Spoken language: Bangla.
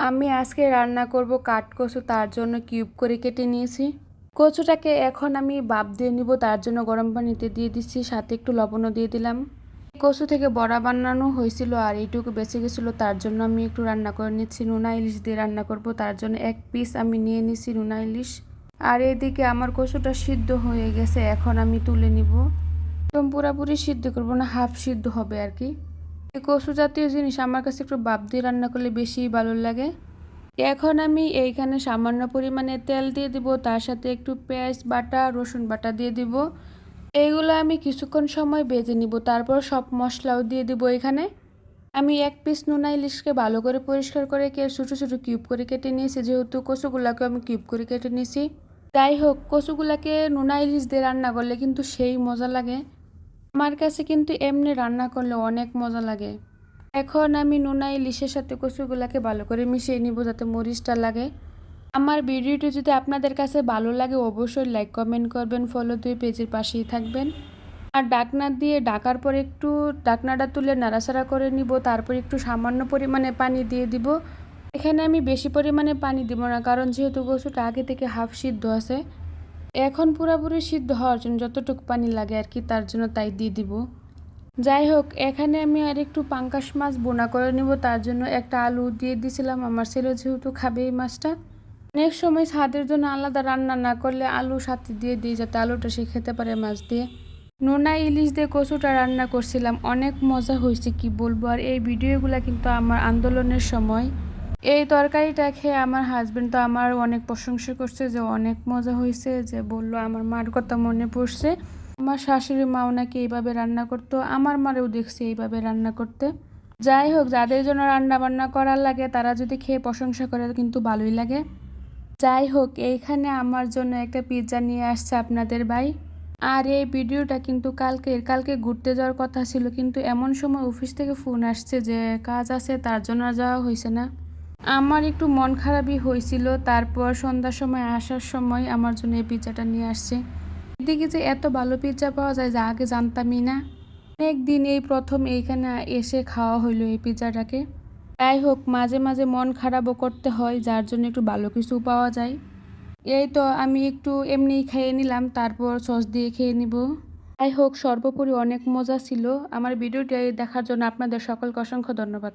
আমি আজকে রান্না করব কাঠকচু, তার জন্য কিউব করে কেটে নিয়েছি। কচুটাকে এখন আমি ভাপ দিয়ে নিব, তার জন্য গরম পানিতে দিয়ে দিচ্ছি, সাথে একটু লবণও দিয়ে দিলাম। কচু থেকে বড়া বানানো হয়েছিল আর এইটুকু বেঁচে গেছিলো, তার জন্য আমি একটু রান্না করে নিচ্ছি। নোনা ইলিশ দিয়ে রান্না করব, তার জন্য এক পিস আমি নিয়ে নিচ্ছি নোনা ইলিশ। আর এদিকে আমার কচুটা সিদ্ধ হয়ে গেছে, এখন আমি তুলে নিব। একদম পুরোপুরি সিদ্ধ করব না, হাফ সিদ্ধ হবে আর কি। এই কচু জাতীয় জিনিস আমার কাছে একটু ভাপ দিয়ে রান্না করলে বেশি ভালো লাগে। এখন আমি এইখানে সামান্য পরিমাণে তেল দিয়ে দিব, তার সাথে একটু পেঁয়াজ বাটা, রসুন বাটা দিয়ে দিব। এইগুলো আমি কিছুক্ষণ সময় ভেজে নিব, তারপর সব মশলাও দিয়ে দিব। এখানে আমি এক পিস নোনা ইলিশকে ভালো করে পরিষ্কার করে ছোটো ছোটো কিউব করে কেটে নিয়েছি, যেহেতু কচুগুলাকে আমি কিউব করে কেটে নিয়েছি। যাই হোক, কচুগুলাকে নোনা ইলিশ দিয়ে রান্না করলে কিন্তু সেই মজা লাগে। আমার কাছে কিন্তু এমনি রান্না করলে অনেক মজা লাগে। এখন আমি নোনা ইলিশের সাথে কচুগুলাকে ভালো করে মিশিয়ে নিব, যাতে মরিচটা লাগে। আমার ভিডিওটি যদি আপনাদের কাছে ভালো লাগে অবশ্যই লাইক কমেন্ট করবেন, ফলো দিয়ে পেজের পাশেই থাকবেন। আর ঢাকনা দিয়ে ঢাকার পর একটু ঢাকনাটা তুলে নাড়াচাড়া করে নিব, তারপর একটু সামান্য পরিমাণে পানি দিয়ে দিব। এখানে আমি বেশি পরিমাণে পানি দিব না, কারণ যেহেতু কচুটা আগে থেকে হাফ সিদ্ধ আছে। এখন পুরোপুরি সিদ্ধ হওয়ার জন্য যতটুকু পানি লাগে আর কি, তার জন্য তাই দিয়ে দিব। যাই হোক, এখানে আমি আর একটু পাঙ্গাস মাছ বোনা করে নিব, তার জন্য একটা আলু দিয়ে দিয়েছিলাম। আমার ছেলে যেহেতু খাবে এই মাছটা, অনেক সময় স্বাদের জন্য আলাদা রান্না না করলে আলু সাথে দিয়ে দিই, যাতে আলুটা সে খেতে পারে মাছ দিয়ে। নোনা ইলিশ দিয়ে কচুটা রান্না করছিলাম, অনেক মজা হয়েছে কি বলবো। আর এই ভিডিওগুলো কিন্তু আমার আন্দোলনের সময়। এই তরকারিটা খেয়ে আমার হাজবেন্ড তো আমার অনেক প্রশংসা করছে, যে অনেক মজা হয়েছে, যে বলল আমার মার কথা মনে পড়ছে। আমার শাশুড়ি মাও নাকি এইভাবে রান্না করতো, আমার মারেও দেখছি এইভাবে রান্না করতে। যাই হোক, যাদের জন্য রান্না বান্না করার লাগে তারা যদি খেয়ে প্রশংসা করে কিন্তু ভালোই লাগে। যাই হোক, এইখানে আমার জন্য একটা পিৎজা নিয়ে আসছে আপনাদের ভাই। আর এই ভিডিওটা কিন্তু কালকে ঘুরতে যাওয়ার কথা ছিল, কিন্তু এমন সময় অফিস থেকে ফোন আসছে যে কাজ আছে, তার জন্য যাওয়া হয়েছে না। আমার একটু মন খারাপই হয়েছিল। তারপর সন্ধ্যার সময় আসার সময় আমার জন্য এই পিৎজাটা নিয়ে আসছে। এদিকে যে এত ভালো পিৎজা পাওয়া যায়, যা আগে জানতামই না। অনেকদিন এই প্রথম এইখানে এসে খাওয়া হইলো এই পিৎজাটাকে। যাই হোক, মাঝে মাঝে মন খারাপও করতে হয়, যার জন্য একটু ভালো কিছু পাওয়া যায়। এই তো আমি একটু এমনিই খেয়ে নিলাম, তারপর সস দিয়ে খেয়ে নিব। যাই হোক, সর্বোপরি অনেক মজা ছিল। আমার ভিডিওটি দেখার জন্য আপনাদের সকলকে অসংখ্য ধন্যবাদ।